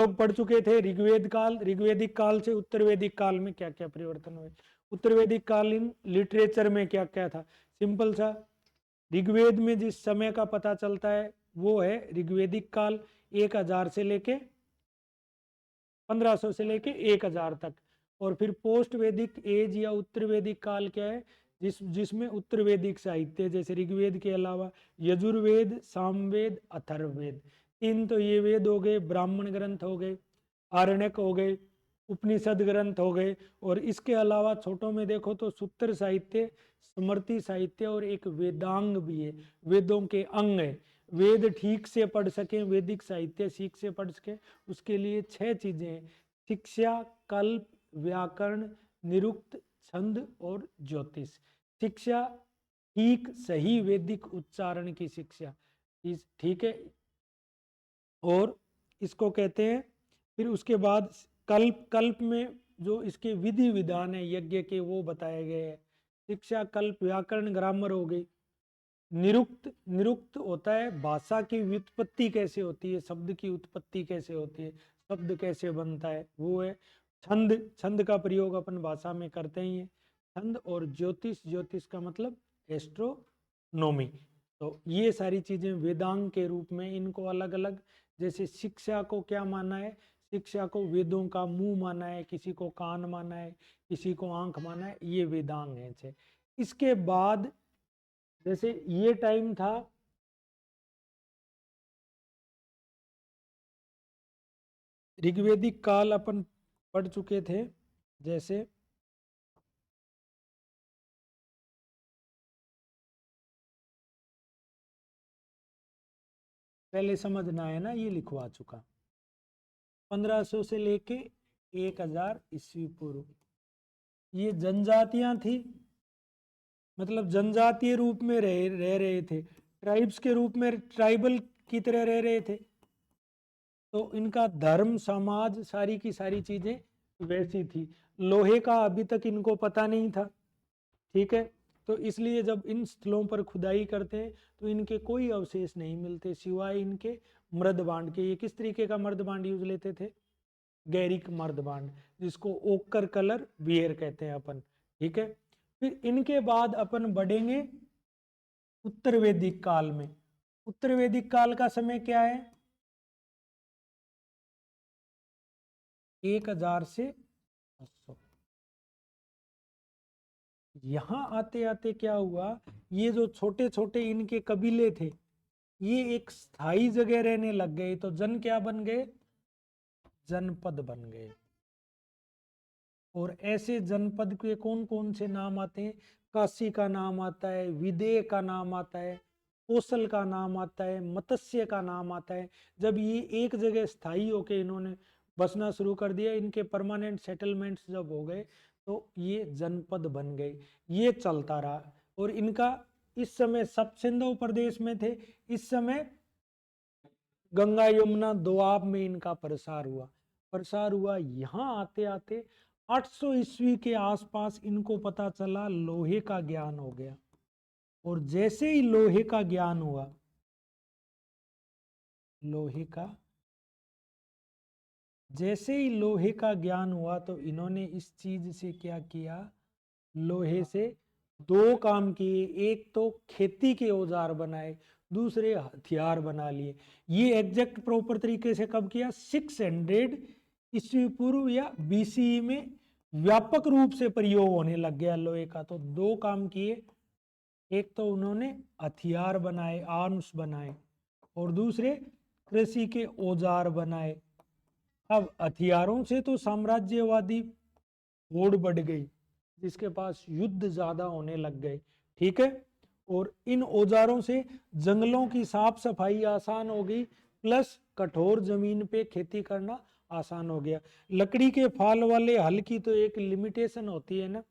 लोग पढ़ चुके थे ऋग्वेद काल, ऋग्वेदिक काल से उत्तर वैदिक काल में क्या क्या परिवर्तन हुए, उत्तर वैदिक कालीन लिटरेचर में क्या क्या था। सिंपल सा, ऋग्वेद में जिस समय का पता चलता है वो है ऋग्वेदिक काल, 1000 से लेके 1500 से लेके 1000 तक। और फिर पोस्ट वैदिक एज या उत्तर वैदिक काल क्या है, जिसमें उत्तर वैदिक साहित्य जैसे ऋग्वेद के अलावा यजुर्वेद, सामवेद, अथर्ववेद, तीन तो ये वेद हो गए, ब्राह्मण ग्रंथ हो गए, आरण्यक हो गए, उपनिषद ग्रंथ हो गए। और इसके अलावा छोटों में देखो तो सूत्र साहित्य, स्मृति साहित्य और एक वेदांग भी है, वेदों के अंग है। वेद ठीक से पढ़ सके, वैदिक साहित्य ठीक से पढ़ सके, उसके लिए 6 चीजें हैं: शिक्षा, कल्प, व्याकरण, निरुक्त, छंद और ज्योतिष। शिक्षा, ठीक सही वैदिक उच्चारण की शिक्षा, ठीक है, और इसको कहते हैं। फिर उसके बाद कल्प, कल्प में जो इसके विधि विधान है यज्ञ के वो बताए गए हैं। शिक्षा, कल्प, व्याकरण, ग्रामर हो गई। निरुक्त, निरुक्त होता है भाषा की व्युत्पत्ति कैसे होती है, शब्द की उत्पत्ति कैसे होती है, शब्द कैसे बनता है, वो है। छंद, छंद का प्रयोग अपन भाषा में करते ही है, छंद। और ज्योतिष, ज्योतिष का मतलब एस्ट्रोनॉमी। तो ये सारी चीजें वेदांग के रूप में, इनको अलग अलग, जैसे शिक्षा को क्या माना है, शिक्षा को वेदों का मुंह माना है, किसी को कान माना है, किसी को आंख माना है, ये वेदांग है। इसके बाद जैसे ये टाइम था ऋग्वेदिक काल, अपन पढ़ चुके थे। जैसे पहले समझना है ना, ये लिखवा चुका, 1500 से लेके 1000 ईस्वी पूर्व, ये जनजातियां थी, मतलब जनजातीय रूप में रह रहे थे, ट्राइब्स के रूप में, ट्राइबल की तरह रह रहे थे। तो इनका धर्म, समाज, सारी की सारी चीजें वैसी थी। लोहे का अभी तक इनको पता नहीं था, ठीक है। तो इसलिए जब इन स्थलों पर खुदाई करते हैं तो इनके कोई अवशेष नहीं मिलते सिवाय इनके मृदबांड के। ये किस तरीके का मृदबांड यूज लेते थे, गैरिक मर्दबांड, जिसको ओकर कलर बियर कहते हैं अपन, ठीक है। फिर इनके बाद अपन बढ़ेंगे उत्तर वैदिक काल में। उत्तर वैदिक काल का समय क्या है, 1000 से 800। यहां आते आते क्या हुआ, ये जो छोटे छोटे इनके कबीले थे ये एक स्थायी जगह रहने लग गए। तो जन क्या बन गए, जनपद बन गए। और ऐसे जनपद के कौन कौन से नाम आते हैं, काशी का नाम आता है, विदेह का नाम आता है, कौशल का नाम आता है, मत्स्य का नाम आता है। जब ये एक जगह स्थायी होके इन्होंने बसना शुरू कर दिया, इनके परमानेंट सेटलमेंट्स जब हो गए तो ये जनपद बन गए। ये चलता रहा। और इनका इस समय सब सिंधु प्रदेश में थे, इस समय गंगा यमुना दोआब में इनका प्रसार हुआ। यहाँ आते आते 800 ईस्वी के आसपास इनको पता चला लोहे का ज्ञान हो गया। और जैसे ही लोहे का ज्ञान हुआ, लोहे का जैसे ही लोहे का ज्ञान हुआ तो इन्होंने इस चीज से क्या किया, लोहे से 2 काम किए। एक तो खेती के औजार बनाए, दूसरे हथियार बना लिए। ये एग्जैक्ट प्रॉपर तरीके से कब किया, 600 ईस्वी पूर्व या बीसीई में व्यापक रूप से प्रयोग होने लग गया लोहे का। तो 2 काम किए, एक तो उन्होंने हथियार बनाए, आर्म्स बनाए, और दूसरे कृषि के औजार बनाए। अब हथियारों से तो साम्राज्यवादी होड़ बढ़ गई, जिसके पास युद्ध ज्यादा होने लग गए, ठीक है। और इन औजारों से जंगलों की साफ सफाई आसान हो गई, प्लस कठोर जमीन पे खेती करना आसान हो गया। लकड़ी के फाल वाले हल की तो एक लिमिटेशन होती है ना।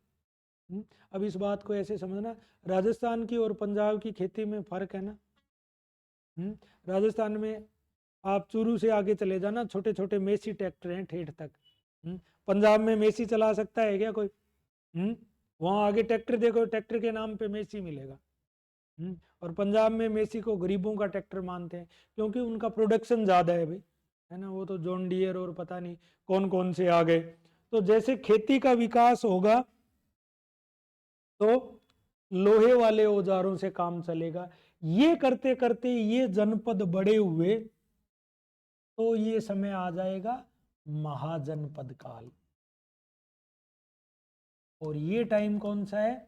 अब इस बात को ऐसे समझना, राजस्थान की और पंजाब की खेती में फर्क है ना। राजस्थान में आप चूरू से आगे चले जाना, छोटे छोटे मेसी ट्रैक्टर हैं ठेठ तक। पंजाब में मेसी चला सकता है क्या कोई, वहां आगे ट्रैक्टर देखो, ट्रैक्टर के नाम पे मेसी मिलेगा। और पंजाब में मेसी को गरीबों का ट्रैक्टर मानते हैं, क्योंकि उनका प्रोडक्शन ज्यादा है भाई। है ना, वो तो जॉन डियर और पता नहीं कौन कौन से आ गए। तो जैसे खेती का विकास होगा तो लोहे वाले औजारों से काम चलेगा। ये करते करते ये जनपद बड़े हुए तो ये समय आ जाएगा महाजनपद काल। और ये टाइम कौन सा है?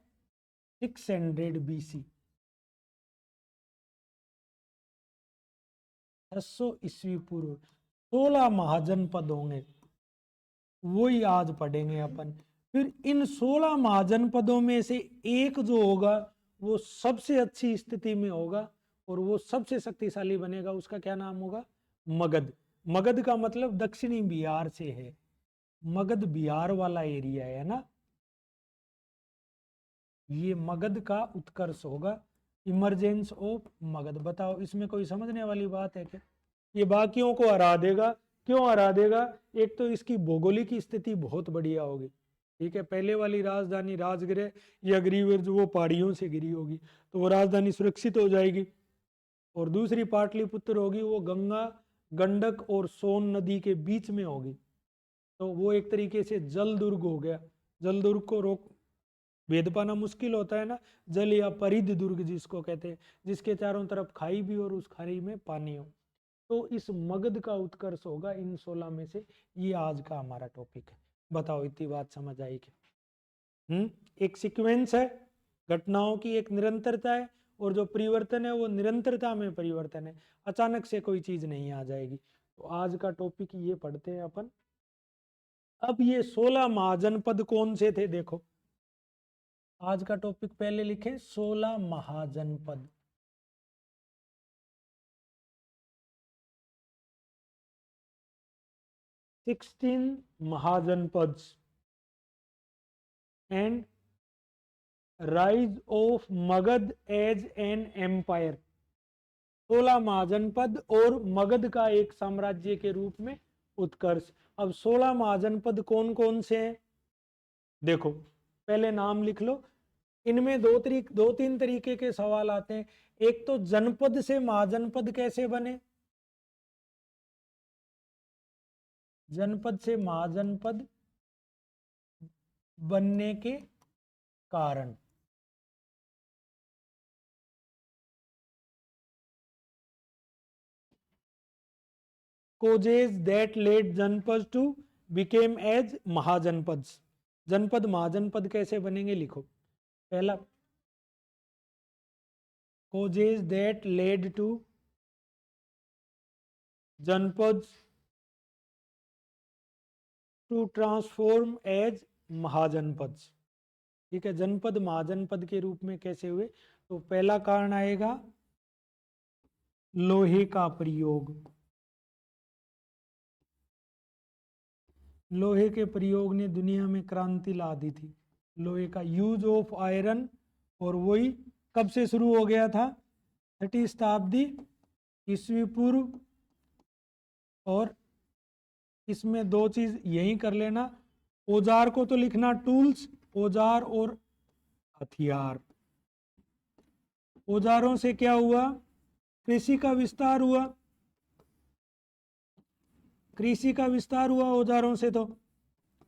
600 BC, 600 ईस्वी पूर्व। 16 महाजनपद होंगे, वही आज पढ़ेंगे अपन। फिर इन 16 महाजनपदों में से एक जो होगा वो सबसे अच्छी स्थिति में होगा और वो सबसे शक्तिशाली बनेगा, उसका क्या नाम होगा? मगध। मगध का मतलब दक्षिणी बिहार से है, मगध बिहार वाला एरिया है ना। ये मगध का उत्कर्ष होगा, इमरजेंस ऑफ मगध। बताओ इसमें कोई समझने वाली बात है क्या? ये बाकियों को हरा देगा। क्यों हरा देगा? एक तो इसकी भौगोलिक स्थिति बहुत बढ़िया होगी, ठीक है। पहले वाली राजधानी राजगृह या ग्रीवर जो वो पहाड़ियों से गिरी होगी तो वो राजधानी सुरक्षित हो जाएगी। और दूसरी पाटलिपुत्र होगी, वो गंगा, गंडक और सोन नदी के बीच में होगी, तो वो एक तरीके से जल दुर्ग हो गया। जल दुर्ग को रोक भेद पाना मुश्किल होता है ना, जल या परिध दुर्ग जिसको कहते हैं, जिसके चारों तरफ खाई भी और उस खाई में पानी हो। तो इस मगध का उत्कर्ष होगा इन 16 में से। ये आज का हमारा टॉपिक है। बताओ इतनी बात समझ आई क्या? एक सीक्वेंस है, घटनाओं की एक निरंतरता है, और जो परिवर्तन है वो निरंतरता में परिवर्तन है, अचानक से कोई चीज नहीं आ जाएगी। तो आज का टॉपिक ये पढ़ते हैं अपन। अब ये 16 महाजनपद कौन से थे देखो, आज का टॉपिक पहले लिखे 16 mahajanapada. Sixteen mahajanapada and rise of Magadha as an empire. 16 mahajanapada और मगध का एक साम्राज्य के रूप में उत्कर्ष। अब 16 महाजनपद कौन कौन से हैं देखो, पहले नाम लिख लो। इनमें दो तीन तरीके के सवाल आते हैं। एक तो जनपद से महाजनपद कैसे बने, जनपद से महाजनपद बनने के कारण। causes that led जनपद टू became एज महाजनपद। जनपद महाजनपद कैसे बनेंगे लिखो। पहला, causes that led to जनपद टू ट्रांसफॉर्म एज महाजनपद। ठीक है, जनपद महाजनपद के रूप में कैसे हुए? तो पहला कारण आएगा लोहे का प्रयोग। लोहे के प्रयोग ने दुनिया में क्रांति ला दी थी। लोहे का यूज ऑफ आयरन, और वही कब से शुरू हो गया था? 30 शताब्दी ईस्वी पूर्व। और इसमें दो चीज यही कर लेना, औजार को तो लिखना टूल्स, औजार और हथियार। औजारों से क्या हुआ? कृषि का विस्तार हुआ, कृषि का विस्तार हुआ औजारों से तो।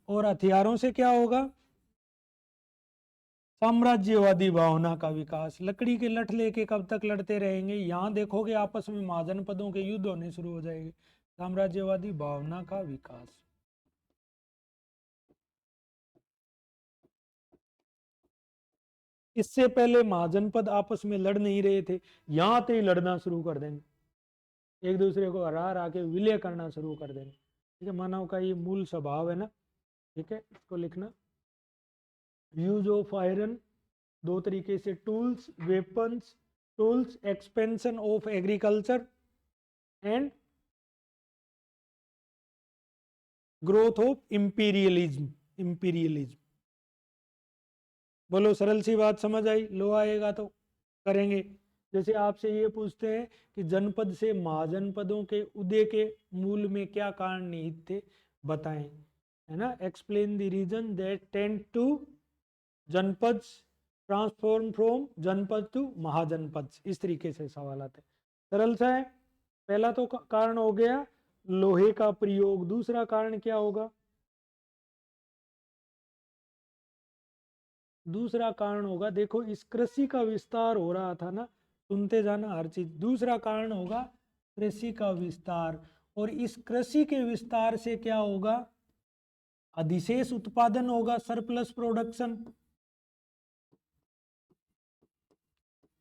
और हथियारों से क्या होगा? साम्राज्यवादी भावना का विकास। लकड़ी के लठ लेके कब तक लड़ते रहेंगे? यहां देखोगे आपस में महाजनपदों के युद्ध होने शुरू हो जाएंगे। साम्राज्यवादी भावना का विकास। इससे पहले महाजनपद आपस में लड़ नहीं रहे थे, यहां आते ही लड़ना शुरू कर देंगे, एक दूसरे को हरा हरा के विलय करना शुरू कर देंगे। ठीक है, मानव का ये मूल स्वभाव है ना। ठीक है, इसको लिखना। यूज ऑफ आयरन दो तरीके से, tools, weapons, tools, expansion of agriculture and growth of imperialism. Imperialism बोलो, सरल सी बात समझ आई? लो आएगा तो करेंगे। जैसे आपसे ये पूछते हैं कि जनपद से महाजनपदों के उदय के मूल में क्या कारण निहित थे, बताएं, है ना। Explain the reason that tend to janapada transform from janapada to mahajanapada. इस तरीके से सवाल आते हैं, सरल सा है। पहला तो कारण हो गया लोहे का प्रयोग। दूसरा कारण क्या होगा? दूसरा कारण होगा, देखो इस कृषि का विस्तार हो रहा था ना, सुनते जाना हर चीज। दूसरा कारण होगा कृषि का विस्तार, और इस कृषि के विस्तार से क्या होगा? अधिशेष उत्पादन होगा, सरप्लस प्रोडक्शन।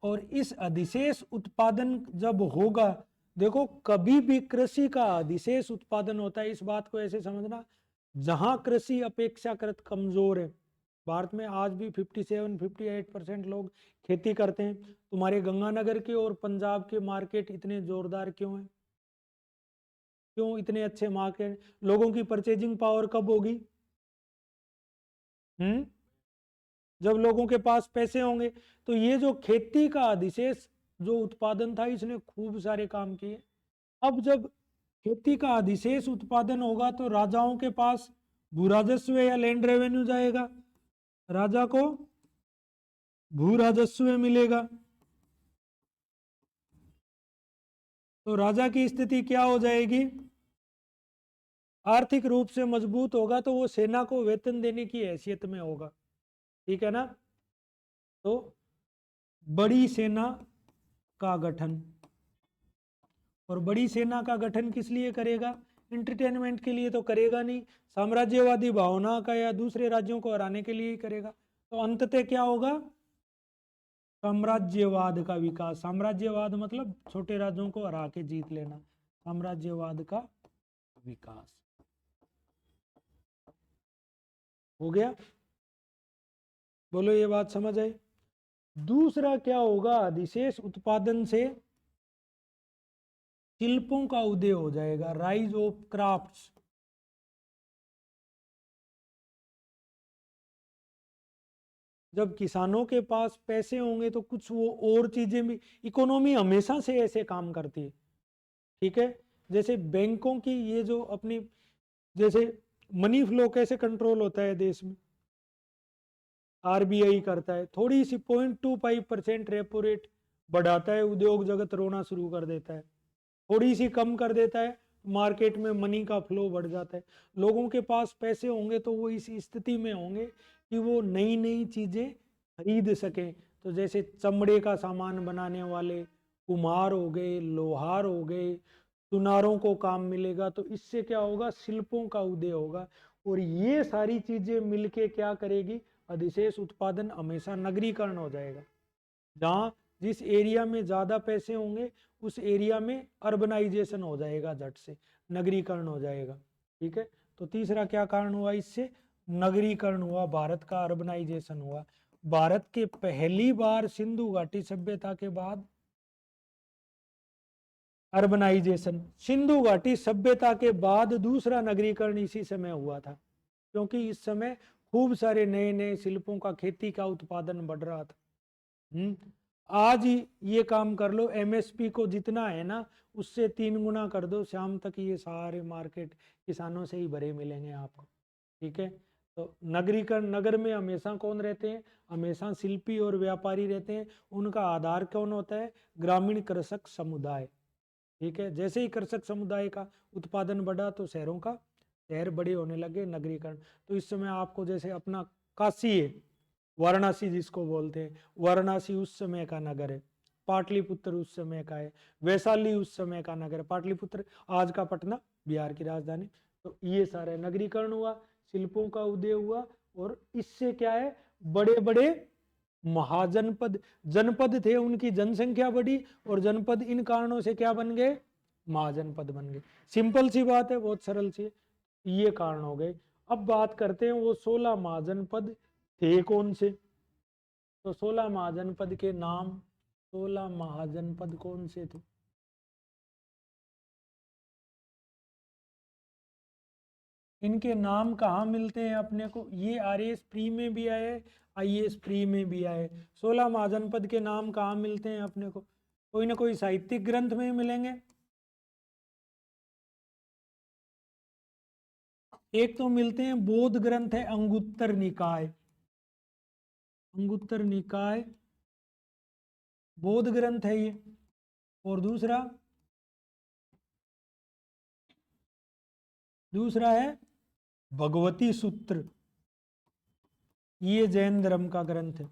और इस अधिशेष उत्पादन जब होगा, देखो कभी भी कृषि का अधिशेष उत्पादन होता है, इस बात को ऐसे समझना, जहां कृषि अपेक्षाकृत कमजोर है। भारत में आज भी 57-58% लोग खेती करते हैं। तुम्हारे गंगानगर के और पंजाब के मार्केट इतने जोरदार क्यों हैं? क्यों इतने अच्छे मार्केट? लोगों की परचेजिंग पावर कब होगी? जब लोगों के पास पैसे होंगे। तो ये जो खेती का अधिशेष जो उत्पादन था, इसने खूब सारे काम किए। अब जब खेती का अधिशेष उत्पादन होगा तो राजाओं के पास भू राजस्व या लैंड रेवेन्यू जाएगा, राजा को भू राजस्व मिलेगा। तो राजा की स्थिति क्या हो जाएगी? आर्थिक रूप से मजबूत होगा, तो वो सेना को वेतन देने की हैसियत में होगा। ठीक है ना? तो बड़ी सेना का गठन, और बड़ी सेना का गठन किस लिए करेगा? इंटरटेनमेंट के लिए तो करेगा नहीं, साम्राज्यवादी भावना का या दूसरे राज्यों को हराने के लिए ही करेगा। तो अंततः क्या होगा? साम्राज्यवाद का विकास। साम्राज्यवाद मतलब छोटे राज्यों को हरा के जीत लेना, साम्राज्यवाद का विकास। हो गया? बोलो ये बात समझ आई? दूसरा क्या होगा? अधिशेष उत्पादन से शिल्पों का उदय हो जाएगा, राइज ऑफ क्राफ्ट्स। जब किसानों के पास पैसे होंगे तो कुछ वो और चीजें भी, इकोनॉमी हमेशा से ऐसे काम करती है। ठीक है? जैसे बैंकों की ये जो अपनी, जैसे मनी फ्लो कैसे कंट्रोल होता है देश में? आरबीआई करता है, थोड़ी सी 0.25% रेपो रेट बढ़ाता है, उद्योग जगत रोना शुरू कर देता है। थोड़ी सी कम कर देता है, मार्केट में मनी का फ्लो बढ़ जाता है। लोगों के पास पैसे होंगे तो वो इस स्थिति में होंगे कि वो नई नई चीजें खरीद सकें। तो जैसे चमड़े का सामान बनाने वाले कुम्हार हो गए, लोहार हो गए, सुनारों को काम मिलेगा। तो इससे क्या होगा? शिल्पों का उदय होगा। और ये सारी चीजें मिलके क्या करेगी? अधिशेष उत्पादन हमेशा नगरीकरण हो जाएगा। जहां जिस एरिया में ज्यादा पैसे होंगे उस एरिया में अर्बनाइजेशन हो जाएगा, झट से नगरीकरण हो जाएगा। ठीक है? तो तीसरा क्या कारण हुआ? इससे नगरीकरण हुआ, भारत का अर्बनाइजेशन हुआ। भारत के पहली बार सिंधु घाटी सभ्यता के बाद अर्बनाइजेशन, सिंधु घाटी सभ्यता के बाद दूसरा नगरीकरण इसी समय हुआ था, क्योंकि इस समय खूब सारे नए नए शिल्पों का, खेती का उत्पादन बढ़ रहा था। आज ही ये काम कर लो, एमएसपी को जितना है ना उससे 3 गुना कर दो, शाम तक ये सारे मार्केट किसानों से ही भरे मिलेंगे आपको। ठीक है? तो नगरीकरण, नगर में हमेशा कौन रहते हैं? हमेशा शिल्पी और व्यापारी रहते हैं। उनका आधार कौन होता है? ग्रामीण कृषक समुदाय। ठीक है? जैसे ही कृषक समुदाय का उत्पादन बढ़ा तो शहरों का, शहर बड़े होने लगे, नगरीकरण। तो इस समय आपको जैसे अपना काशी है, वाराणसी जिसको बोलते हैं, वाराणसी उस समय का नगर है। पाटलिपुत्र उस समय का है। वैशाली उस समय का नगर है। पाटलिपुत्र आज का पटना, बिहार की राजधानी। तो ये सारा नगरीकरण हुआ, शिल्पों का उदय हुआ, और इससे क्या है? बड़े बड़े महाजनपद, जनपद थे उनकी जनसंख्या बढ़ी, और जनपद इन कारणों से क्या बन गए? महाजनपद बन गए। सिंपल सी बात है, बहुत सरल सी, ये कारण हो गए। अब बात करते हैं वो 16 महाजनपद थे कौन से? तो 16 महाजनपद के नाम, 16 महाजनपद कौन से थे? इनके नाम कहाँ मिलते हैं अपने को? ये आरएएस प्री में भी आए, आईएएस प्री में भी आए। 16 महाजनपद के नाम कहाँ मिलते हैं अपने को? कोई ना कोई साहित्यिक ग्रंथ में मिलेंगे। एक तो मिलते हैं, बौद्ध ग्रंथ है अंगुत्तर निकाय, अंगुत्तर निकाय बौद्ध ग्रंथ है ये। और दूसरा दूसरा है भगवती सूत्र, ये जैन धर्म का ग्रंथ है।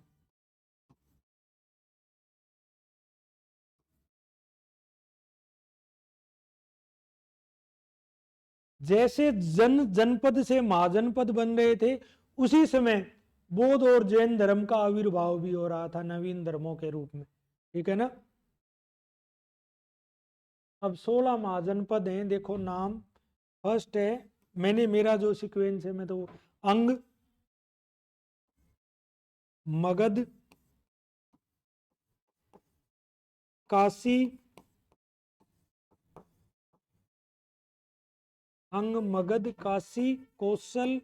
जैसे जनपद से महाजनपद बन रहे थे, उसी समय बौद्ध और जैन धर्म का आविर्भाव भी हो रहा था नवीन धर्मों के रूप में। ठीक है ना। अब 16 महाजनपद हैं, देखो नाम। फर्स्ट है, मेरा जो सीक्वेंस है मैं तो अंग, मगध, काशी, अंग, मगध, काशी, कौशल,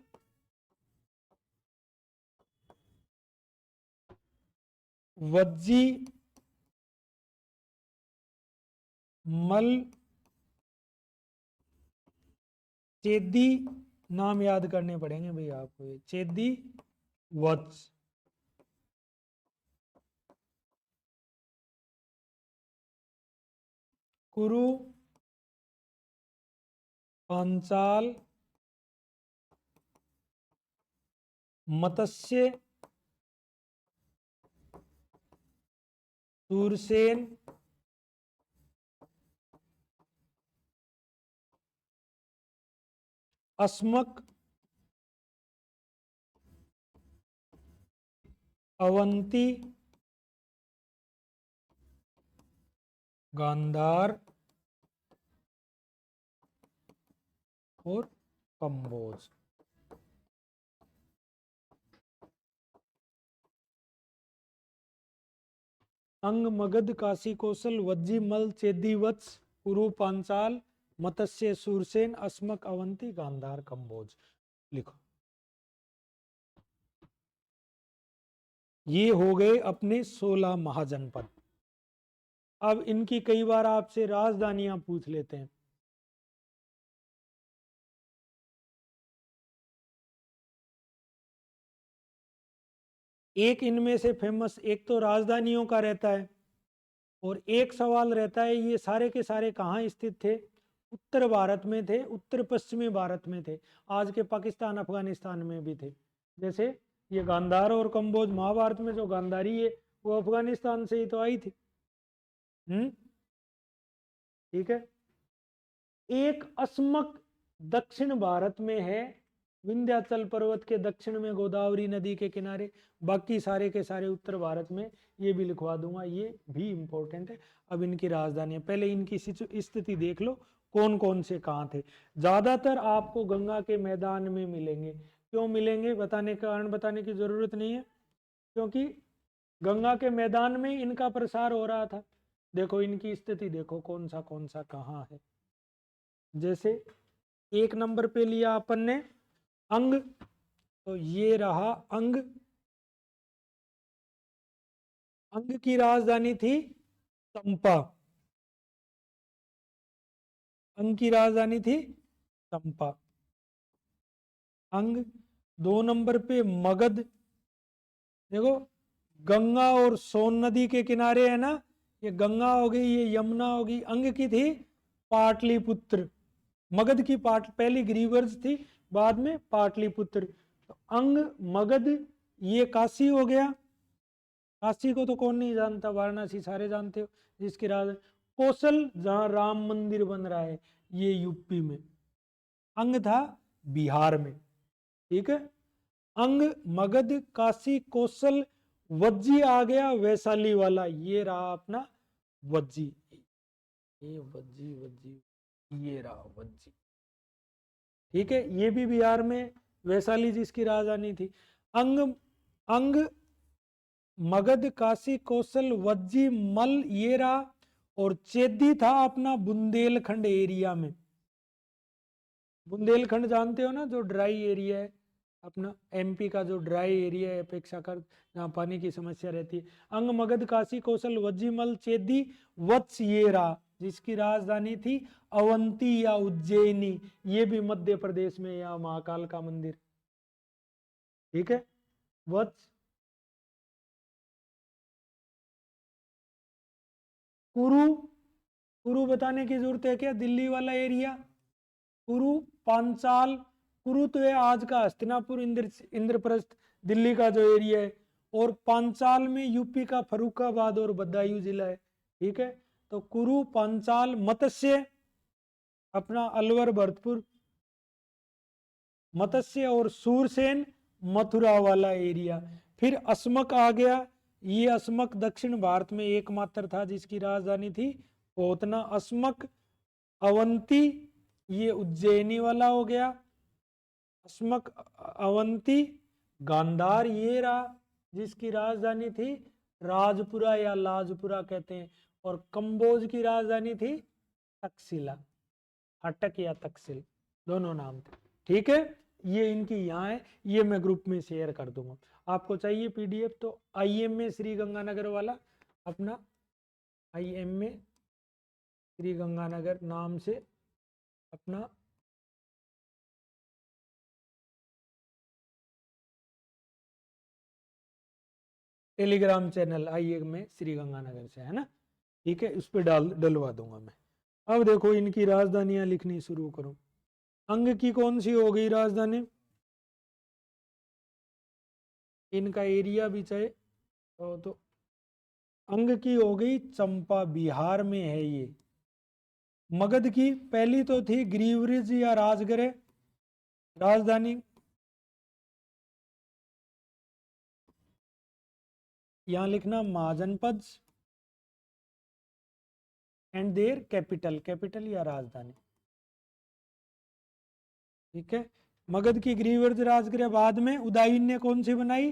वज्जी, मल, चेदी। नाम याद करने पड़ेंगे भाई आपको, ये चेदी, वत्स। कुरु, पांचाल, मत्स्य, सूरसेन, अस्मक, अवंती, गांधार और कंबोज। अंग, मगध, काशी, कौशल, वज्जी, मल, चेदी, वत्स, कुरु, पांचाल, मत्स्य, सूरसेन, अस्मक, अवंती, गांधार, कंबोज। लिखो। ये हो गए अपने 16 महाजनपद। अब इनकी कई बार आपसे राजधानियां पूछ लेते हैं। एक इनमें से फेमस, एक तो राजधानियों का रहता है, और एक सवाल रहता है ये सारे के सारे कहाँ स्थित थे। उत्तर भारत में थे, उत्तर पश्चिमी भारत में थे, आज के पाकिस्तान अफगानिस्तान में भी थे। जैसे ये गांधार और कंबोज, महाभारत में जो गांधारी है वो अफगानिस्तान से ही तो आई थी। ठीक है। एक अस्मक दक्षिण भारत में है, विंध्याचल पर्वत के दक्षिण में गोदावरी नदी के किनारे। बाकी सारे के सारे उत्तर भारत में, ये भी लिखवा दूंगा, ये भी इंपॉर्टेंट है। अब इनकी राजधानी, पहले इनकी स्थिति देख लो, कौन कौन से कहाँ थे। ज्यादातर आपको गंगा के मैदान में मिलेंगे। क्यों मिलेंगे बताने का कारण बताने की जरूरत नहीं है, क्योंकि गंगा के मैदान में इनका प्रसार हो रहा था। देखो इनकी स्थिति देखो, कौन सा कहाँ है। जैसे एक नंबर पे लिया अपन ने अंग, तो ये रहा अंग। अंग की राजधानी थी चंपा। अंग की राजधानी थी चंपा। अंग। 2 नंबर पे मगध। देखो गंगा और सोन नदी के किनारे है ना, ये गंगा हो गई, ये यमुना होगी। अंग की थी पाटलिपुत्र। मगध की पहली ग्रीवर्स थी, बाद में पाटलिपुत्र। तो अंग, मगध, ये काशी हो गया। काशी को तो कौन नहीं जानता, वाराणसी सारे जानते हो। जिसकी राज, कौशल जहां राम मंदिर बन रहा है, ये यूपी में। अंग था बिहार में। ठीक है। अंग, मगध, काशी, कौशल, वज्जी आ गया वैशाली वाला, ये रहा अपना वज्जी। ये वज्जी वज्जी, ये रहा वज्जी। ठीक है, ये भी बिहार में, वैशाली जिसकी राजधानी थी। अंग, अंग, मगध, काशी, कौशल, वज्जी, मल, ये रहा। और चेदी था अपना बुंदेलखंड एरिया में। बुंदेलखंड जानते हो ना, जो ड्राई एरिया है अपना, एमपी का जो ड्राई एरिया है अपेक्षाकृत, जहाँ पानी की समस्या रहती है। अंग, मगध, काशी, कौशल, वज्जी, मल, चेदी, वत्स, ये रहा, जिसकी राजधानी थी अवंती या उज्जैनी। ये भी मध्य प्रदेश में, या महाकाल का मंदिर। ठीक है। वत्स। कुरु। कुरु बताने की जरूरत है क्या, दिल्ली वाला एरिया। कुरु, पांचाल, कुरु तो है आज का हस्तिनापुर, इंद्रप्रस्थ, दिल्ली का जो एरिया है, और पांचाल में यूपी का फर्रुखाबाद और बदायूं जिला है। ठीक है, तो कुरु, पांचाल, मत्स्य अपना अलवर, भरतपुर, मत्स्य, और सूरसेन मथुरा वाला एरिया। फिर अस्मक आ गया, ये अस्मक दक्षिण भारत में एकमात्र था जिसकी राजधानी थी पोतना। अस्मक, अवंती, ये उज्जैनी वाला हो गया। अस्मक, अवंती, गांधार ये रहा जिसकी राजधानी थी राजपुरा या लाजपुरा कहते हैं, और कंबोज की राजधानी थी तक्षशिला, अटक या तक्षशिल दोनों नाम थे। ठीक है, ये इनकी यहाँ है, ये मैं ग्रुप में शेयर कर दूंगा। आपको चाहिए पीडीएफ तो IMA श्री गंगानगर वाला अपना IMA श्री गंगानगर नाम से अपना Telegram channel IMA Shri Ganganagar से है ना। ठीक है, उस पर डलवा दूंगा मैं। अब देखो इनकी राजधानियां लिखनी शुरू करो। अंग की कौन सी हो गई राजधानी, इनका एरिया भी चाहे तो अंग की हो गई चंपा, बिहार में है ये। मगध की पहली तो थी ग्रीवरिज या राजगृह, राजधानी यहां लिखना महाजनपद, एंड देयर कैपिटल, कैपिटल या राजधानी। ठीक है, मगध की ग्रीवरिज राजगृह, बाद में उदयन ने कौन सी बनाई,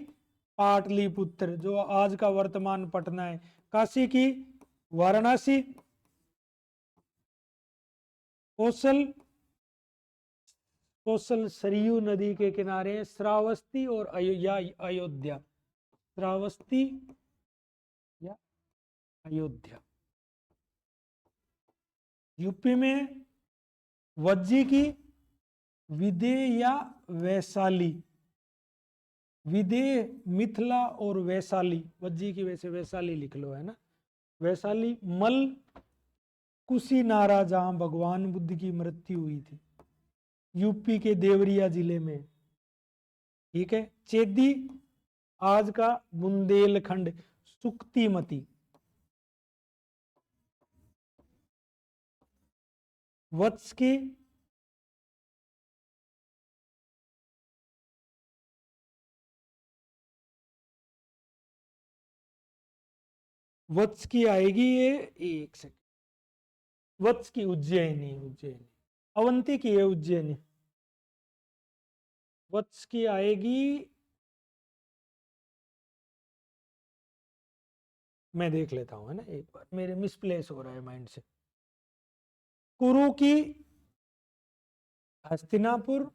पाटलिपुत्र जो आज का वर्तमान पटना है। काशी की वाराणसी, कौशल, कौशल सरयू नदी के किनारे श्रावस्ती और अयोध्या, श्रावस्ती या अयोध्या। यूपी में वज्जी की विदेह या वैशाली, विदेह, मिथिला और वैशाली, वज्जी की वैसे वैशाली लिख लो है ना, वैशाली। मल, कुशीनारा जहां भगवान बुद्ध की मृत्यु हुई थी, यूपी के देवरिया जिले में। ठीक है, चेदी आज का बुंदेलखंड, सुक्तिमती। वत्स की वत्स की आएगी ये, एक सेकंड, वत्स की उज्जैनी, उज्जैनी। अवंती की है उज्जैनी, वत्स की आएगी, मैं देख लेता हूँ है ना एक बार, मेरे मिसप्लेस हो रहा है माइंड से। कुरु की हस्तिनापुर,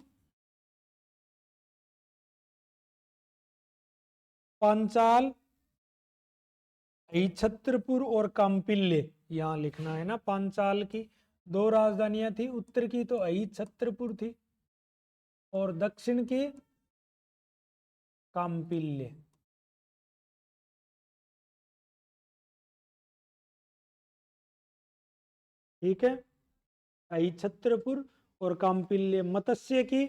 पांचाल, छत्रपुर और काम्पिल्य, यहाँ लिखना है ना। पांचाल की दो राजधानियां थी, उत्तर की तो छत्रपुर थी और दक्षिण की काम्पिल्य। ठीक है, छत्रपुर और काम्पिल्य। मत्स्य की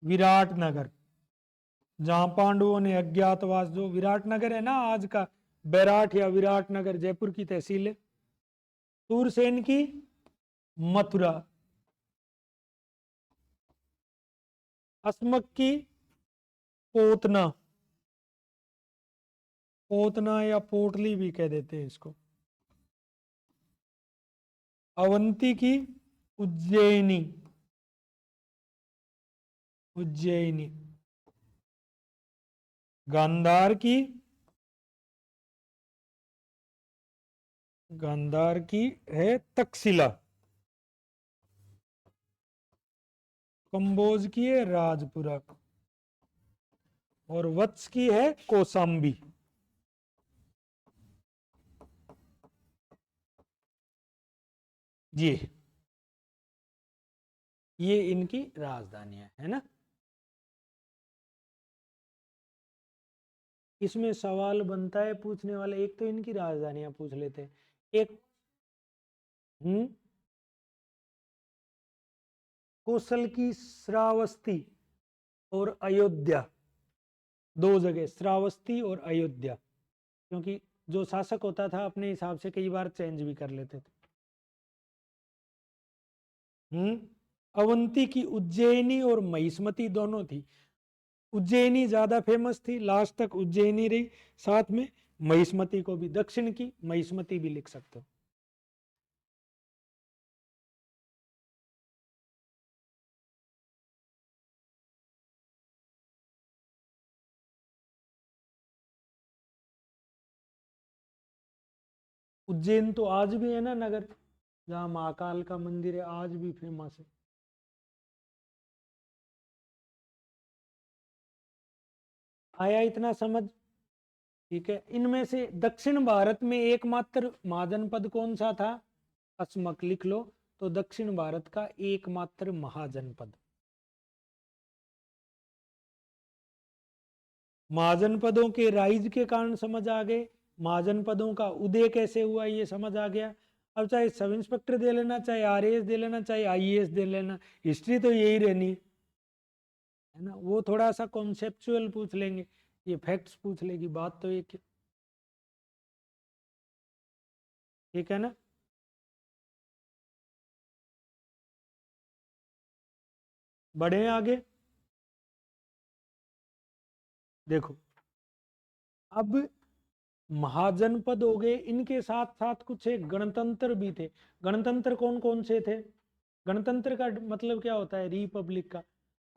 विराटनगर, जहां पांडवों ने अज्ञातवास, जो विराटनगर है ना आज का बैराठ या विराटनगर, जयपुर की तहसील है। सूरसेन की मथुरा, अस्मक की पोतना, पोतना या पोटली भी कह देते हैं इसको। अवंती की उज्जैनी, उज्जैनी। गांधार की, गांधार की है तक्षशिला। कंबोज की है राजपुरा, और वत्स की है कौशाम्बी। ये इनकी राजधानियां है ना। इसमें सवाल बनता है पूछने वाले, एक तो इनकी राजधानियां पूछ लेते हैं, एक कौशल की श्रावस्ती और अयोध्या, दो जगह श्रावस्ती और अयोध्या, क्योंकि जो शासक होता था अपने हिसाब से कई बार चेंज भी कर लेते थे। अवंती की उज्जैनी और महिष्मती दोनों थी। उज्जैनी ज्यादा फेमस थी, लास्ट तक उज्जैनी रही, साथ में महिष्मती को भी, दक्षिण की महिष्मती भी लिख सकते हो। उज्जैन तो आज भी है ना नगर, जहाँ महाकाल का मंदिर है, आज भी फेमस है। आया इतना समझ? ठीक है, इनमें से दक्षिण भारत में एकमात्र महाजनपद कौन सा था? अस्मक लिख लो। तो दक्षिण भारत का एकमात्र महाजनपद, महाजनपदों के राइज के कारण समझ आ गए, महाजनपदों का उदय कैसे हुआ ये समझ आ गया। अब चाहे सब इंस्पेक्टर दे लेना, चाहे आरएएस दे लेना, चाहे आईएएस दे लेना, हिस्ट्री तो यही रहनी है ना। वो थोड़ा सा कॉन्सेप्चुअल पूछ लेंगे, ये फैक्ट्स पूछ लेगी, बात तो एक, ठीक है ना। बढ़े आगे, देखो अब महाजनपद हो गए, इनके साथ साथ कुछ एक गणतंत्र भी थे। गणतंत्र कौन कौन से थे? गणतंत्र का मतलब क्या होता है? रिपब्लिक का।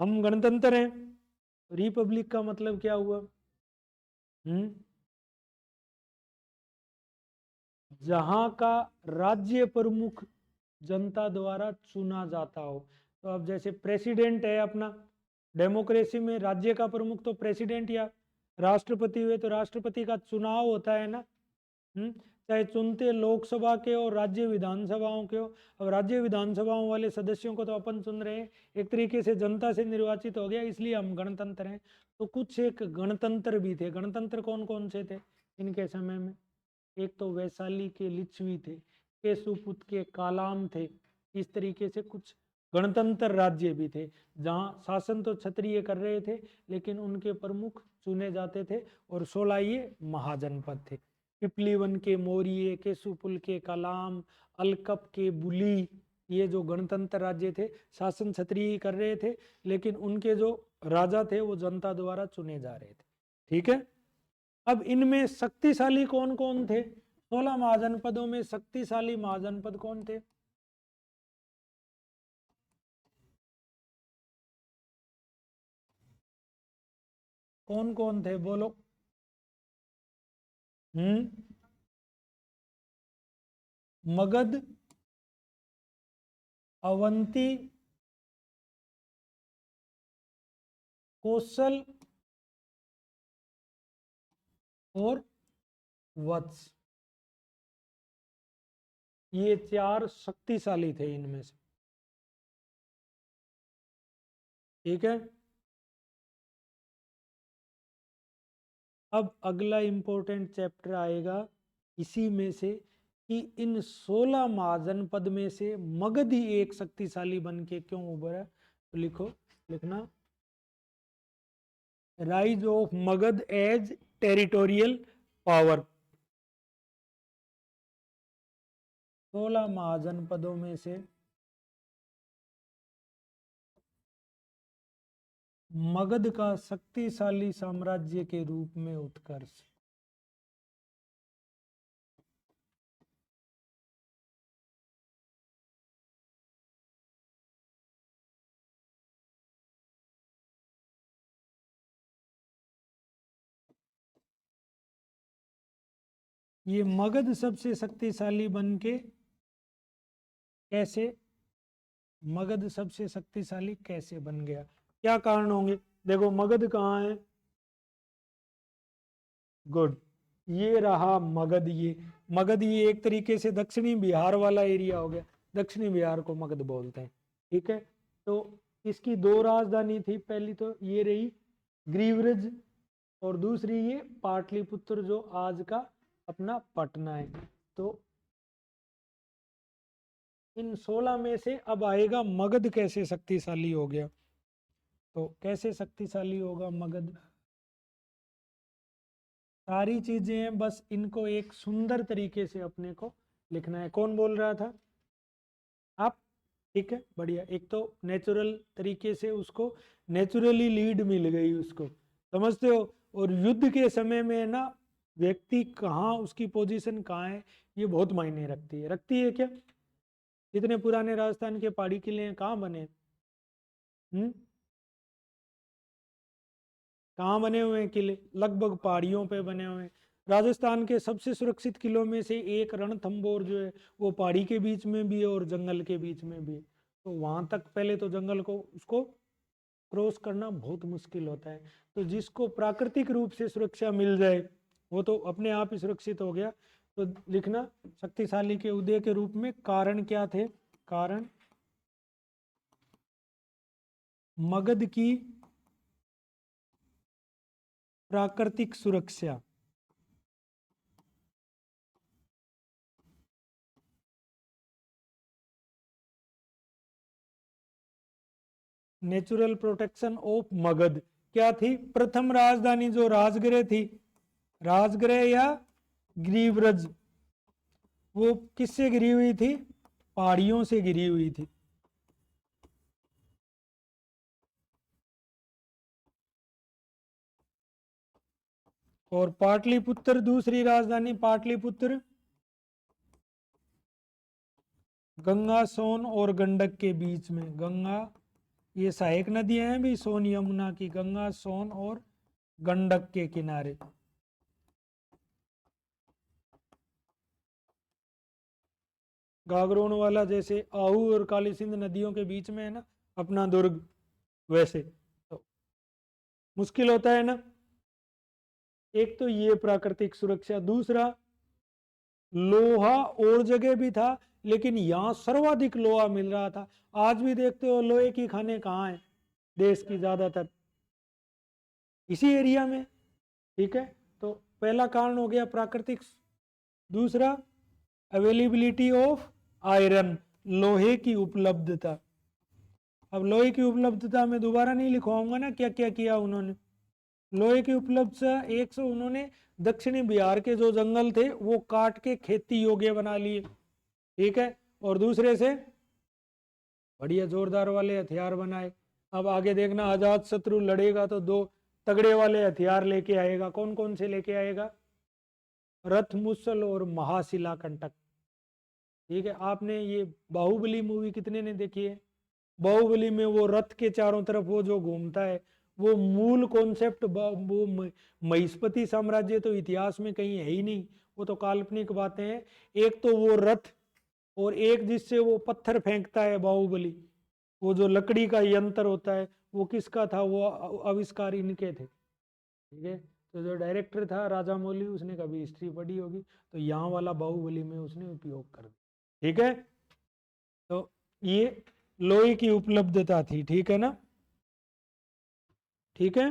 हम गणतंत्र हैं, रिपब्लिक का मतलब क्या हुआ? हम्म जहां का राज्य प्रमुख जनता द्वारा चुना जाता हो। तो अब जैसे प्रेसिडेंट है अपना, डेमोक्रेसी में राज्य का प्रमुख तो प्रेसिडेंट या राष्ट्रपति हुए, तो राष्ट्रपति का चुनाव होता है ना। चाहे चुनते लोकसभा के और राज्य विधानसभाओं के हो। अब राज्य विधानसभाओं वाले सदस्यों को तो अपन चुन रहे हैं, एक तरीके से जनता से निर्वाचित हो गया, इसलिए हम गणतंत्र हैं। तो कुछ एक गणतंत्र भी थे। गणतंत्र कौन कौन से थे इनके समय में? एक तो वैशाली के लिच्छवी थे, केशुपुत के कालाम थे। इस तरीके से कुछ गणतंत्र राज्य भी थे, जहां शासन तो क्षत्रिय कर रहे थे, लेकिन उनके प्रमुख चुने जाते थे। और 16 ये महाजनपद थे, पिपलीवन के मौर्य, केशुपुल के कलाम, अलकप के बुली। ये जो गणतंत्र राज्य थे, शासन क्षत्रिय कर रहे थे, लेकिन उनके जो राजा थे वो जनता द्वारा चुने जा रहे थे। ठीक है, अब इनमें शक्तिशाली कौन कौन थे? 16 महाजनपदों में शक्तिशाली महाजनपद कौन थे? कौन कौन थे बोलो। हम्म मगध, अवंती, कौशल और वत्स, ये चार शक्तिशाली थे इनमें से। ठीक है, अब अगला इंपॉर्टेंट चैप्टर आएगा इसी में से, कि इन 16 महाजनपद में से मगध ही एक शक्तिशाली बन के क्यों उभरा। तो लिखो, लिखना, rise of Magadha as territorial power. 16 महाजनपदों में से मगध का शक्तिशाली साम्राज्य के रूप में उत्कर्ष। ये मगध सबसे शक्तिशाली बन के कैसे, मगध सबसे शक्तिशाली कैसे बन गया, क्या कारण होंगे? देखो मगध कहाँ है? गुड, ये रहा मगध। ये मगध ये एक तरीके से दक्षिणी बिहार वाला एरिया हो गया, दक्षिणी बिहार को मगध बोलते हैं। ठीक है, तो इसकी दो राजधानी थी, पहली तो ये रही ग्रीवरज, और दूसरी ये पाटलिपुत्र, जो आज का अपना पटना है। तो इन 16 में से अब आएगा मगध कैसे शक्तिशाली हो गया। तो कैसे शक्तिशाली होगा मगध, सारी चीजें हैं, बस इनको एक सुंदर तरीके से अपने को लिखना है। कौन बोल रहा था? आप? ठीक है, बढ़िया। एक तो नेचुरल तरीके से उसको नेचुरली लीड मिल गई उसको, समझते हो। और युद्ध के समय में ना व्यक्ति कहाँ, उसकी पोजीशन कहाँ है, ये बहुत मायने रखती है। रखती है क्या? इतने पुराने राजस्थान के पहाड़ी किले कहाँ बने? हम्म, कहाँ बने हुए हैं किले? लगभग पहाड़ियों पे बने हुए हैं। राजस्थान के सबसे सुरक्षित किलों में से एक रणथंबोर जो है वो पहाड़ी के बीच में भी है और जंगल के बीच में भी है। तो वहां तक पहले तो जंगल को उसको क्रॉस करना बहुत मुश्किल होता है। तो जिसको प्राकृतिक रूप से सुरक्षा मिल जाए वो तो अपने आप ही सुरक्षित हो गया। तो लिखना शक्तिशाली के उदय के रूप में कारण क्या थे? कारण मगध की प्राकृतिक सुरक्षा, नेचुरल प्रोटेक्शन ऑफ मगध क्या थी? प्रथम राजधानी जो राजगृह थी, राजगृह या गिरिव्रज, वो किससे घिरी हुई थी? पहाड़ियों से घिरी हुई थी। और पाटलिपुत्र दूसरी राजधानी, पाटलिपुत्र गंगा सोन और गंडक के बीच में। गंगा, ये सहायक नदियां हैं भी, सोन यमुना की, गंगा सोन और गंडक के किनारे। गागरोन वाला जैसे आहू और काली सिंध नदियों के बीच में है ना अपना दुर्ग, वैसे तो मुश्किल होता है ना। एक तो ये प्राकृतिक सुरक्षा, दूसरा लोहा और जगह भी था लेकिन यहाँ सर्वाधिक लोहा मिल रहा था। आज भी देखते हो लोहे की खानें कहाँ हैं देश की? ज्यादातर इसी एरिया में। ठीक है, तो पहला कारण हो गया प्राकृतिक। दूसरा अवेलेबिलिटी ऑफ आयरन, लोहे की उपलब्धता। अब लोहे की उपलब्धता में दोबारा नहीं लिखवाऊंगा ना क्या क्या किया उन्होंने। लोहे की उपलब्धता, एक सौ उन्होंने दक्षिणी बिहार के जो जंगल थे वो काट के खेती योग्य बना लिए। ठीक है, और दूसरे से बढ़िया जोरदार वाले हथियार बनाए। अब आगे देखना, आजाद शत्रु लड़ेगा तो दो तगड़े वाले हथियार लेके आएगा। कौन कौन से लेके आएगा? रथ मुसल और महाशिला कंटक। ठीक है, आपने ये बाहुबली मूवी कितने ने देखी है? बाहुबली में वो रथ के चारों तरफ वो जो घूमता है, वो मूल कॉन्सेप्ट, वो महिष्पति साम्राज्य तो इतिहास में कहीं है ही नहीं, वो तो काल्पनिक बातें हैं। एक तो वो रथ, और एक जिससे वो पत्थर फेंकता है बाहुबली, वो जो लकड़ी का यंत्र होता है वो किसका था? वो आविष्कार इनके थे। ठीक है, तो जो डायरेक्टर था राजा मौली, उसने कभी हिस्ट्री पढ़ी होगी तो यहाँ वाला बाहुबली में उसने उपयोग कर दिया। ठीक है, तो ये लोहे की उपलब्धता थी। ठीक है ना? ठीक है,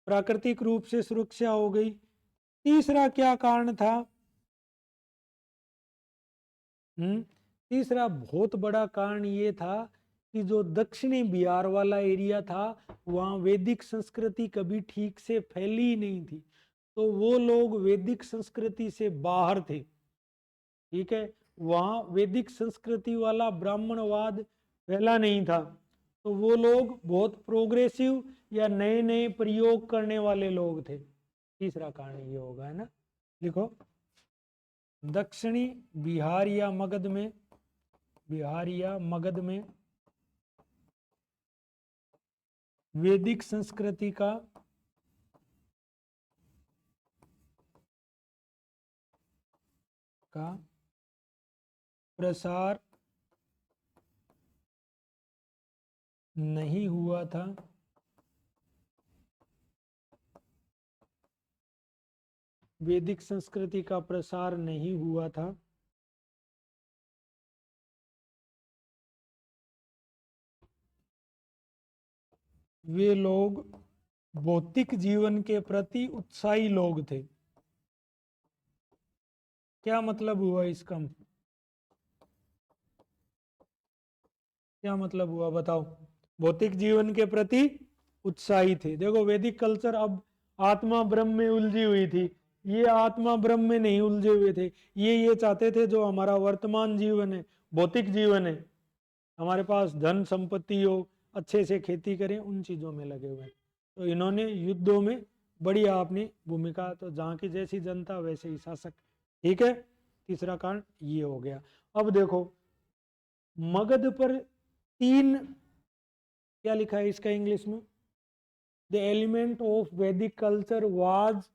प्राकृतिक रूप से सुरक्षा हो गई। तीसरा क्या कारण था? तीसरा बहुत बड़ा कारण ये था कि जो दक्षिणी बिहार वाला एरिया था वहाँ वैदिक संस्कृति कभी ठीक से फैली ही नहीं थी। तो वो लोग वैदिक संस्कृति से बाहर थे। ठीक है, वहाँ वैदिक संस्कृति वाला ब्राह्मणवाद फैला नहीं था। तो वो लोग बहुत प्रोग्रेसिव या नए नए प्रयोग करने वाले लोग थे। तीसरा कारण ये होगा, है ना? लिखो, दक्षिणी बिहार या मगध में, बिहार या मगध में वैदिक संस्कृति का प्रसार नहीं हुआ था। वैदिक संस्कृति का प्रसार नहीं हुआ था। वे लोग भौतिक जीवन के प्रति उत्साही लोग थे। क्या मतलब हुआ इसका? क्या मतलब हुआ बताओ? भौतिक जीवन के प्रति उत्साही थे। देखो वैदिक कल्चर अब आत्मा ब्रह्म में उलझी हुई थी, ये आत्मा ब्रह्म में नहीं उलझे हुए थे। ये चाहते थे जो हमारा वर्तमान जीवन है, भौतिक जीवन है, हमारे पास धन संपत्ति हो, अच्छे से खेती करें, उन चीजों में लगे हुए हैं। तो इन्होंने युद्धों में बड़ी अपनी भूमिका, तो जहाँ की जैसी जनता वैसे ही शासक। ठीक है, तीसरा कारण ये हो गया। अब देखो मगध पर तीन, क्या लिखा है इसका इंग्लिश में? The element of Vedic culture was,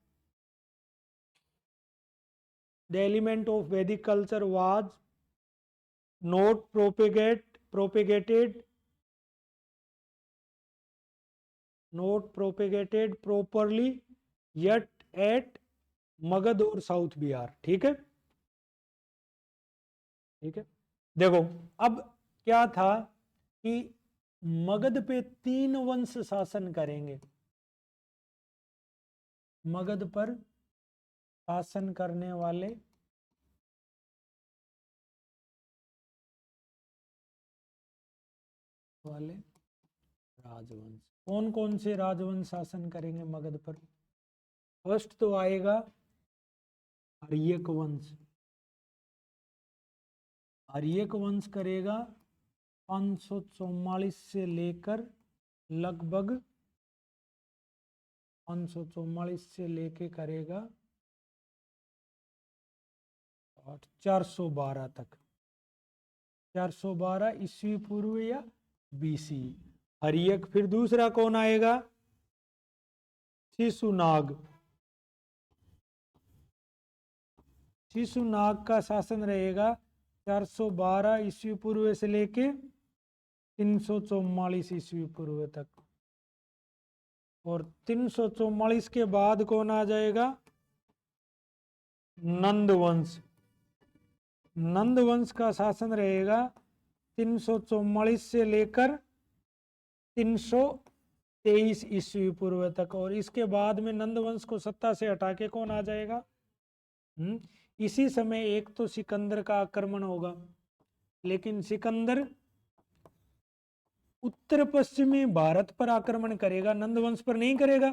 the element of Vedic culture was not propagated properly yet at Magadha और साउथ बिहार। ठीक है, ठीक है। देखो अब क्या था कि मगध पे तीन वंश शासन करेंगे। मगध पर शासन करने वाले राजवंश, कौन कौन से राजवंश शासन करेंगे मगध पर? फर्स्ट तो आएगा आर्यक वंश। आर्यक वंश करेगा 544 से लेकर लगभग 544 से लेके करेगा 412 तक, 412 ईस्वी पूर्व या बीसी। हरियक। फिर दूसरा कौन आएगा? शिशुनाग। शिशुनाग का शासन रहेगा 412 ईस्वी पूर्व से लेके 344 ईस्वी पूर्व तक। और 344 के बाद कौन आ जाएगा? नंद वंश। नंद वंश का शासन रहेगा 344 से लेकर 323 ईस्वी पूर्व तक। और इसके बाद में नंद वंश को सत्ता से हटा के कौन आ जाएगा? इसी समय एक तो सिकंदर का आक्रमण होगा, लेकिन सिकंदर उत्तर पश्चिमी भारत पर आक्रमण करेगा, नंद वंश पर नहीं करेगा।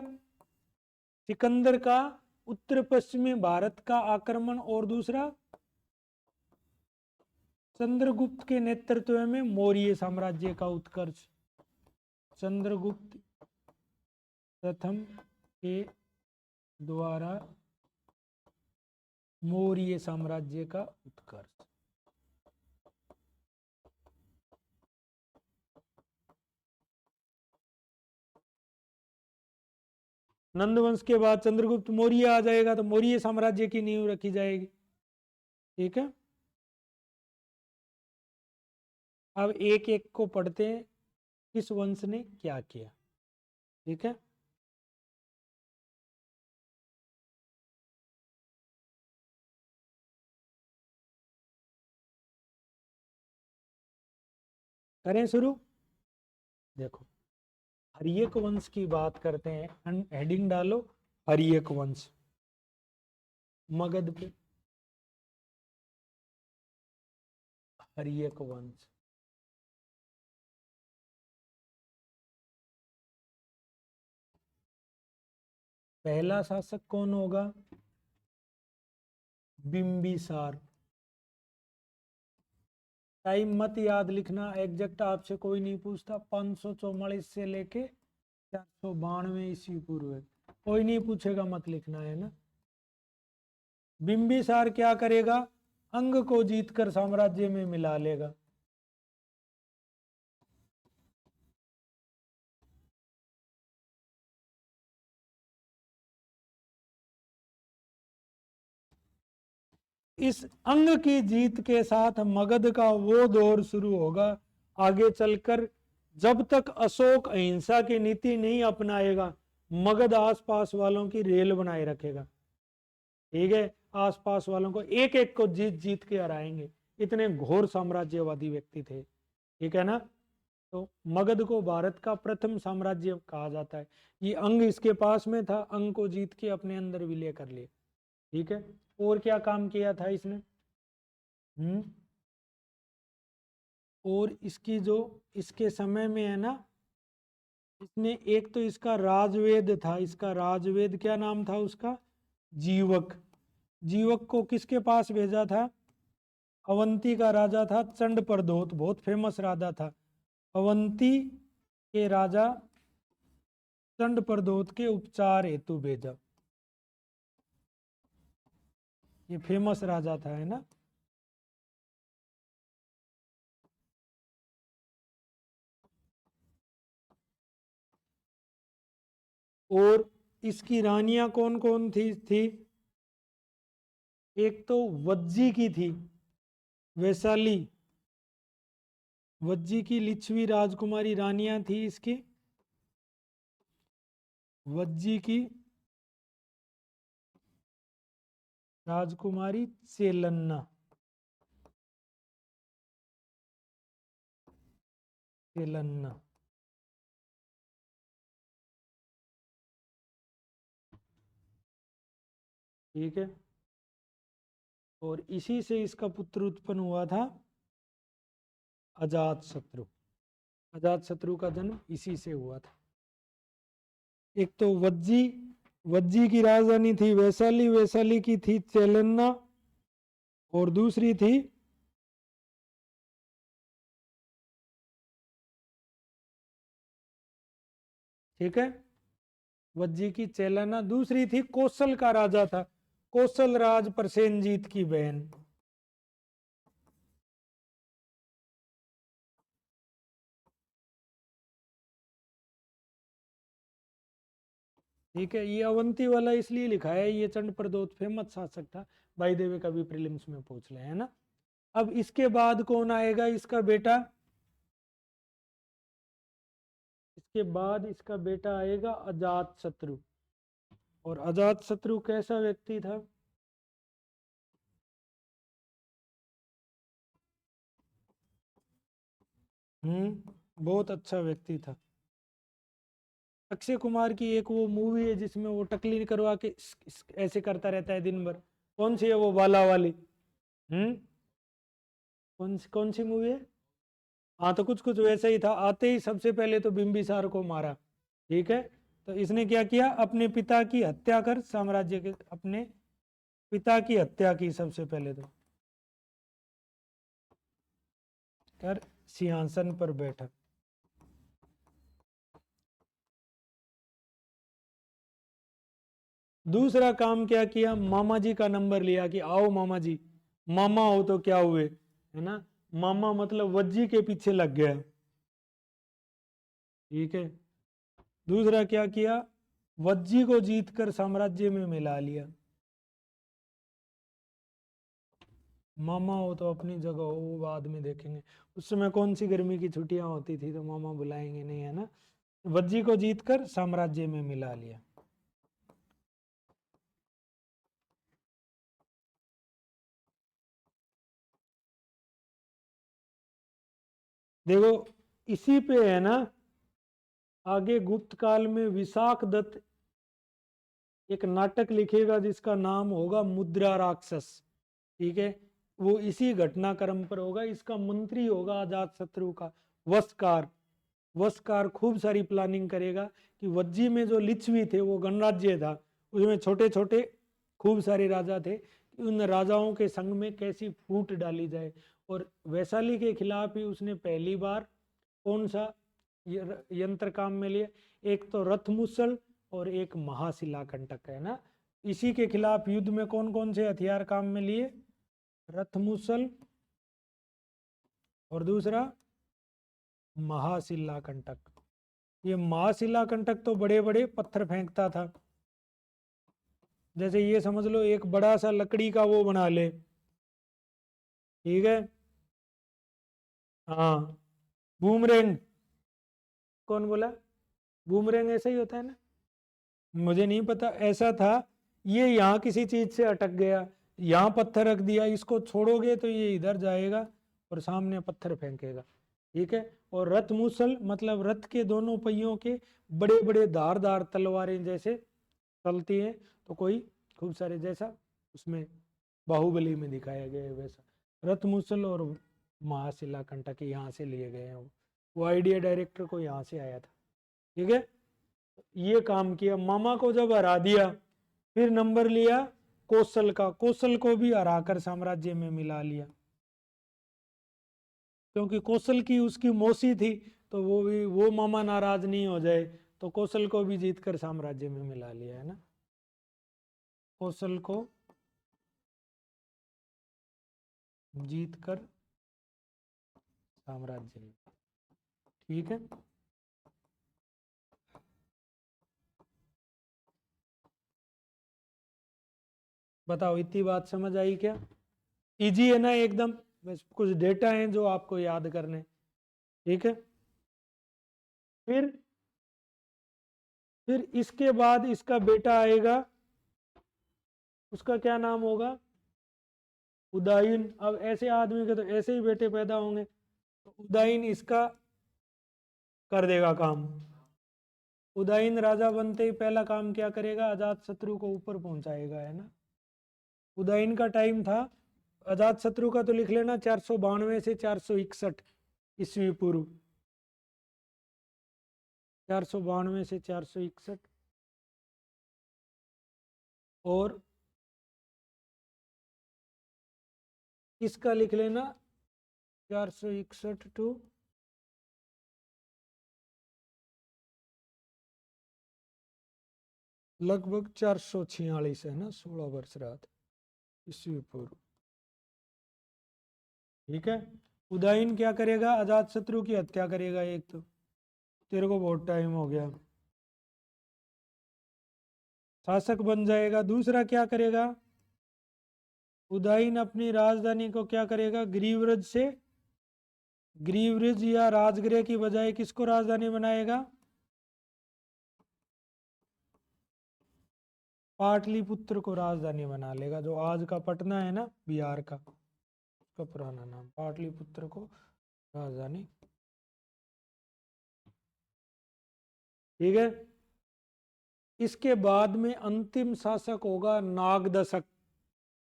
सिकंदर का उत्तर पश्चिमी भारत का आक्रमण, और दूसरा चंद्रगुप्त के नेतृत्व में मौर्य साम्राज्य का उत्कर्ष। चंद्रगुप्त प्रथम के द्वारा मौर्य साम्राज्य का उत्कर्ष। नंदवंश के बाद चंद्रगुप्त मौर्य आ जाएगा, तो मौर्य साम्राज्य की नींव रखी जाएगी। ठीक है, अब एक एक को पढ़ते हैं किस वंश ने क्या किया। ठीक है, करें शुरू। देखो हरियक वंश की बात करते हैं, हेडिंग डालो हरियक वंश। मगध पे हरियक वंश। पहला शासक कौन होगा? बिंबिसार। टाइम मत याद लिखना, एग्जैक्ट आपसे कोई नहीं पूछता। 544 से लेके 492 ईस्वी पूर्व, कोई नहीं पूछेगा, मत लिखना है ना। बिंबिसार क्या करेगा? अंग को जीतकर साम्राज्य में मिला लेगा। इस अंग की जीत के साथ मगध का वो दौर शुरू होगा आगे चलकर, जब तक अशोक अहिंसा की नीति नहीं अपनाएगा, मगध आसपास वालों की रेल बनाए रखेगा। ठीक है, आसपास वालों को एक एक को जीत जीत के हराएंगे, इतने घोर साम्राज्यवादी व्यक्ति थे। ठीक है ना, तो मगध को भारत का प्रथम साम्राज्य कहा जाता है। ये अंग इसके पास में था, अंग को जीत के अपने अंदर विलय कर लिया। ठीक है, और क्या काम किया था इसने? और इसकी जो इसके समय में है ना, इसने एक तो इसका राजवेद था, इसका राजवेद क्या नाम था उसका, जीवक। जीवक को किसके पास भेजा था, अवंती का राजा था चंड प्रदोत, बहुत फेमस राजा था। अवंती के राजा चंड प्रदोत के उपचार हेतु भेजा, ये फेमस राजा था, है ना। और इसकी रानियां कौन कौन थी? एक तो वज्जी की थी, वैशाली, वज्जी की लिच्छवी राजकुमारी रानियां थी इसकी, वज्जी की राजकुमारी चेलन्ना, चेलन्ना। ठीक है, और इसी से इसका पुत्र उत्पन्न हुआ था अजात शत्रु। अजात शत्रु का जन्म इसी से हुआ था। एक तो वज्जी, वज्जी की राजधानी थी वैशाली, वैशाली की थी चेलन्ना, और दूसरी थी ठीक है, वज्जी की चेलन्ना, दूसरी थी कौशल का राजा था, कौशल राज प्रसेनजीत की बहन। ठीक है, ये अवंती वाला इसलिए लिखा है, ये चंड प्रदोत फेमस शासक था, बाय द वे कभी प्रीलिम्स में पूछ ले, है ना। अब इसके बाद कौन आएगा, इसका बेटा, इसके बाद इसका बेटा आएगा अजात शत्रु। और अजात शत्रु कैसा व्यक्ति था, बहुत अच्छा व्यक्ति था। अक्षय कुमार की एक वो मूवी है जिसमें वो टकली करवा के ऐसे करता रहता है दिन भर, कौन सी है वो, बाला वाली, हम्म कौन सी मूवी है। हाँ, तो कुछ कुछ वैसा ही था, आते ही सबसे पहले तो बिंबिसार को मारा। ठीक है, तो इसने क्या किया, अपने पिता की हत्या कर साम्राज्य के, अपने पिता की हत्या की सबसे पहले तो, कर सिंहासन पर बैठा। दूसरा काम क्या किया, मामा जी का नंबर लिया कि आओ मामा जी, मामा हो तो क्या हुए, है ना, मामा मतलब वज्जी के पीछे लग गया। ठीक है, दूसरा क्या किया, वज्जी को जीतकर साम्राज्य में मिला लिया। मामा हो तो अपनी जगह हो, वो बाद में देखेंगे, उस समय कौन सी गर्मी की छुट्टियां होती थी तो मामा बुलाएंगे नहीं, है ना। वज्जी को जीतकर साम्राज्य में मिला लिया। देखो, इसी पे है ना, आगे गुप्त काल में विशाख दत्त एक नाटक लिखेगा जिसका नाम होगा मुद्रा राक्षस। ठीक है, वो इसी घटनाक्रम पर होगा, इसका मंत्री होगा अजात शत्रु का वस्कार। वस्कार खूब सारी प्लानिंग करेगा कि वज्जी में जो लिच्छवी थे वो गणराज्य था, उसमें छोटे छोटे खूब सारे राजा थे, उन राजाओं के संग में कैसी फूट डाली जाए। और वैशाली के खिलाफ ही उसने पहली बार कौन सा यंत्र काम में लिए, एक तो रथमुसल और एक महाशिलाकंटक, है ना। इसी के खिलाफ युद्ध में कौन कौन से हथियार काम में लिए, रथमुसल और दूसरा महाशिलाकंटक। ये महाशिलाकंटक तो बड़े बड़े पत्थर फेंकता था, जैसे ये समझ लो एक बड़ा सा लकड़ी का वो बना ले। ठीक है, हाँ, बूमरैंग, कौन बोला, बूमरैंग ऐसा ही होता है ना, मुझे नहीं पता, ऐसा था। ये यहाँ किसी चीज से अटक गया, यहाँ पत्थर रख दिया, इसको छोड़ोगे तो ये इधर जाएगा और सामने पत्थर फेंकेगा। ठीक है, और रथ मूसल मतलब रथ के दोनों पहियों के बड़े बड़े धारदार तलवारें जैसे चलती हैं, तो कोई खूब सारे, जैसा उसमें बाहुबली में दिखाया गया है वैसा रथ मूसल और महाशिला कंटक यहाँ से लिए गए हैं वो आइडिया डायरेक्टर को यहाँ से आया था। ठीक है, ये काम किया। मामा को जब हरा दिया फिर नंबर लिया कौशल का, कौशल को भी हराकर साम्राज्य में मिला लिया, क्योंकि कौशल की उसकी मौसी थी तो वो मामा नाराज नहीं हो जाए, तो कौशल को भी जीतकर साम्राज्य में मिला लिया है ना, कौशल को जीतकर साम्राज्य में। ठीक है, बताओ इतनी बात समझ आई क्या? इजी है ना एकदम, बस कुछ डेटा हैं जो आपको याद करने। ठीक है, फिर इसके बाद इसका बेटा आएगा, उसका क्या नाम होगा? उदाइन। अब ऐसे आदमी के तो ऐसे ही बेटे पैदा होंगे, तो उदाइन इसका कर देगा काम। उदाइन राजा बनते ही पहला काम क्या करेगा? अजात शत्रु को ऊपर पहुंचाएगा, है ना। उदाइन का टाइम था, अजात शत्रु का तो लिख लेना 492 से 461 ईस्वी पूर्व, 492 से 461, और इसका लिख लेना 461 टू लगभग 446 है ना, 16 वर्ष रात ईस्वी पूर्व। ठीक है, उदाइन क्या करेगा? अजात शत्रु की हत्या करेगा। एक तो तेरे को बहुत टाइम हो गया, शासक बन जाएगा। दूसरा क्या करेगा? उदाइन अपनी राजधानी को क्या करेगा? ग्रीवरिज या राजगृह की बजाय किसको राजधानी बनाएगा? पाटलिपुत्र को राजधानी बना लेगा, जो आज का पटना है ना, बिहार का, उसका पुराना नाम पाटलिपुत्र को राजधानी। ठीक है, इसके बाद में अंतिम शासक होगा नागदशक।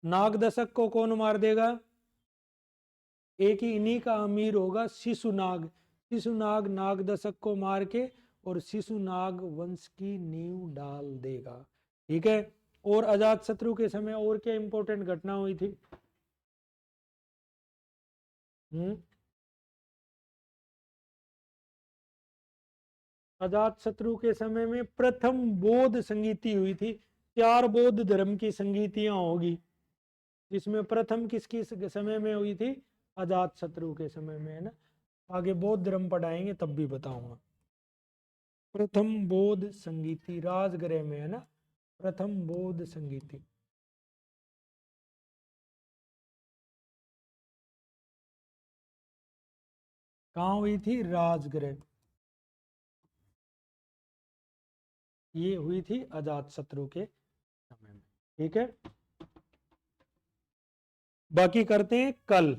नागदशक को कौन मार देगा? एक ही इन्हीं का अमीर होगा शिशुनाग। शिशुनाग नागदशक को मार के और शिशुनाग वंश की नींव डाल देगा। ठीक है, और अजात शत्रु के समय और क्या इंपॉर्टेंट घटना हुई थी? अजात शत्रु के समय में प्रथम बौद्ध संगीति हुई थी। 4 बौद्ध धर्म की संगीतियां होगी, जिसमें प्रथम किसकी समय में हुई थी? अजात शत्रु के समय में, है ना। आगे बौद्ध धर्म पढ़ाएंगे तब भी बताऊंगा। प्रथम बौद्ध संगीति राजगृह में, है ना, प्रथम बौद्ध संगीति। कहाँ हुई थी? राजगृह। ये हुई थी अजात शत्रु के समय में। ठीक है, बाकी करते हैं कल।